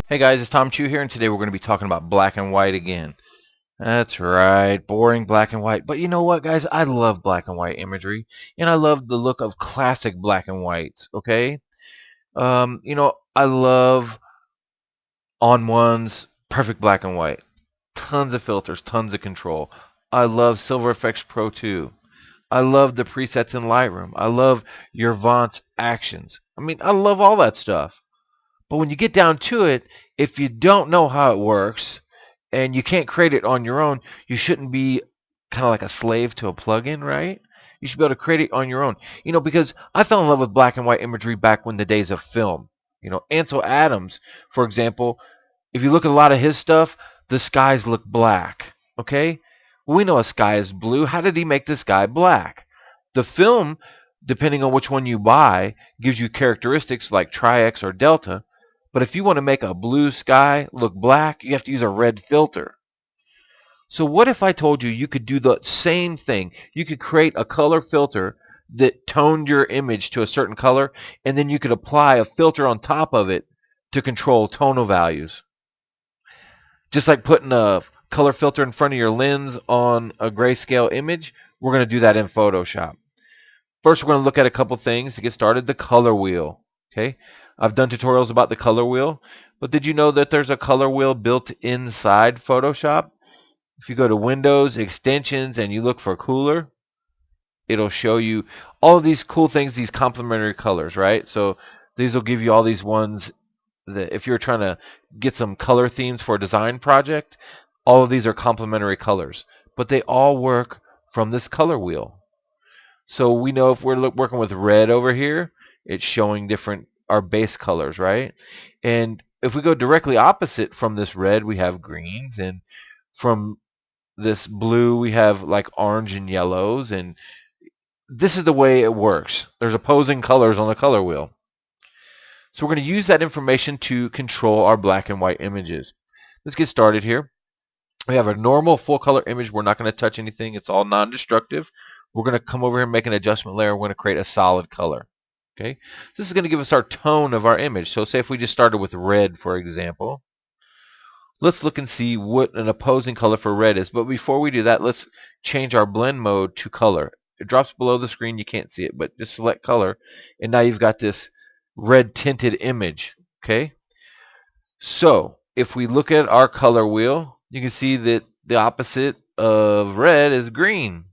Hey guys, it's Tom Shue here, and today we're going to be talking about black and white again. That's right, boring black and white. But you know what, guys? I love black and white imagery, and I love the look of classic black and whites, okay? I love On One's perfect black and white. Tons of filters, tons of control. I love Silver Effects Pro 2. I love the presets in Lightroom. I love your Vaunt's actions. I love all that stuff. But when you get down to it, if you don't know how it works and you can't create it on your own, you shouldn't be kind of like a slave to a plugin, right? You should be able to create it on your own. Because I fell in love with black and white imagery back when the days of film. Ansel Adams, for example, if you look at a lot of his stuff, the skies look black, okay? We know a sky is blue. How did he make the sky black? The film, depending on which one you buy, gives you characteristics like Tri-X or Delta, but if you want to make a blue sky look black, you have to use a red filter. So what if I told you you could do the same thing? You could create a color filter that toned your image to a certain color, and then you could apply a filter on top of it to control tonal values. Just like putting a color filter in front of your lens on a grayscale image, we're going to do that in Photoshop. First, we're going to look at a couple things to get started. The color wheel. Okay, I've done tutorials about the color wheel, but did you know that there's a color wheel built inside Photoshop? If you go to Windows, Extensions, and you look for Cooler, it'll show you all of these cool things, these complementary colors, right? So these will give you all these ones that if you're trying to get some color themes for a design project, all of these are complementary colors, but they all work from this color wheel. So we know if we're working with red over here, it's showing different our base colors, right? And if we go directly opposite from this red, we have greens, and from this blue, we have like orange and yellows, and this is the way it works. There's opposing colors on the color wheel. So we're going to use that information to control our black and white images. Let's get started here. We have a normal full color image. We're not going to touch anything. It's all non-destructive. We're going to come over here and make an adjustment layer. We're going to create a solid color. Okay, so this is going to give us our tone of our image. So say if we just started with red, for example, let's look and see what an opposing color for red is. But before we do that, let's change our blend mode to color. It drops below the screen. You can't see it, but just select color, and now you've got this red tinted image. Okay, so if we look at our color wheel, you can see that the opposite of red is green.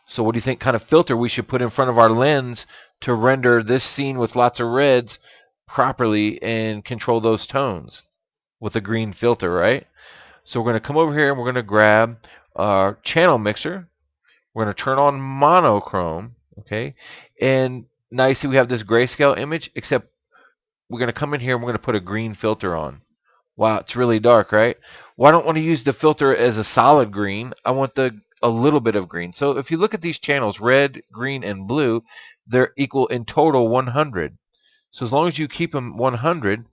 So what do you think kind of filter we should put in front of our lens to render this scene with lots of reds properly and control those tones with a green filter, right? So we're going to come over here and we're going to grab our channel mixer. We're going to turn on monochrome, okay? And now you see we have this grayscale image, except we're going to come in here and we're going to put a green filter on. Wow, it's really dark, right? Well, I don't want to use the filter as a solid green. I want a little bit of green. So if you look at these channels, red, green, and blue, they're equal in total 100. So as long as you keep them 100,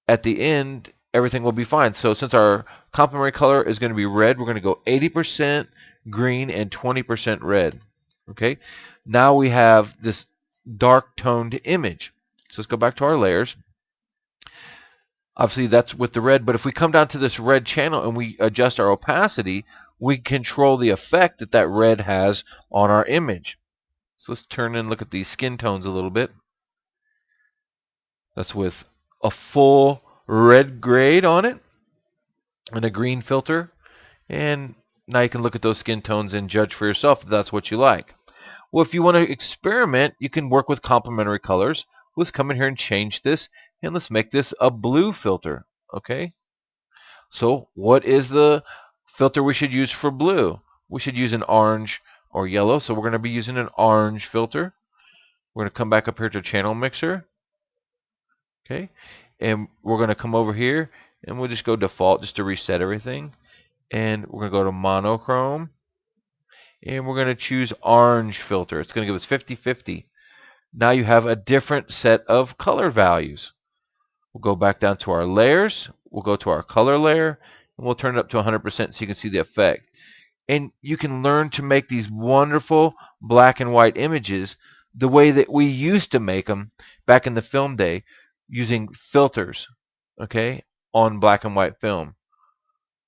at the end, everything will be fine. So since our complementary color is going to be red, we're going to go 80% green and 20% red. Okay? Now we have this dark toned image. So let's go back to our layers. Obviously that's with the red, but if we come down to this red channel and we adjust our opacity, we control the effect that that red has on our image. So let's turn and look at these skin tones a little bit. That's with a full red grade on it and a green filter. And now you can look at those skin tones and judge for yourself if that's what you like. Well, if you want to experiment, you can work with complementary colors. Let's come in here and change this, and let's make this a blue filter. Okay? So what is the filter we should use for blue? We should use an orange or yellow, so we're going to be using an orange filter. We're going to come back up here to channel mixer. Okay? And we're going to come over here, and we'll just go default just to reset everything. And we're going to go to monochrome. And we're going to choose orange filter. It's going to give us 50-50. Now you have a different set of color values. We'll go back down to our layers. We'll go to our color layer, and we'll turn it up to 100% so you can see the effect. And you can learn to make these wonderful black and white images the way that we used to make them back in the film day. using filters, okay, on black and white film.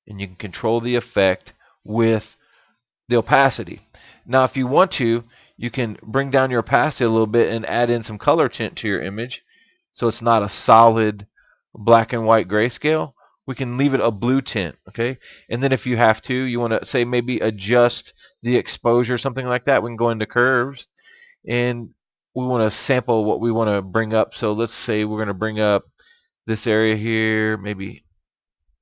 And you can control the effect with the opacity. Now, if you want to, you can bring down your opacity a little bit and add in some color tint to your image so it's not a solid black and white grayscale. We can leave it a blue tint, okay? And then if you have to, you want to say maybe adjust the exposure, something like that. We can go into curves and we want to sample what we want to bring up. So let's say we're going to bring up this area here, maybe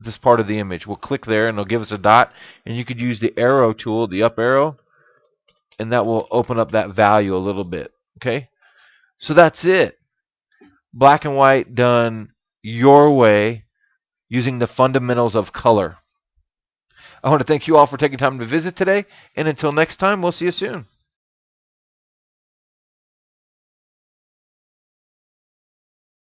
this part of the image. We'll click there and it'll give us a dot, and you could use the arrow tool, the up arrow, and that will open up that value a little bit. Okay, so that's it. Black and white done your way using the fundamentals of color. I want to thank you all for taking time to visit today, and until next time, we'll see you soon.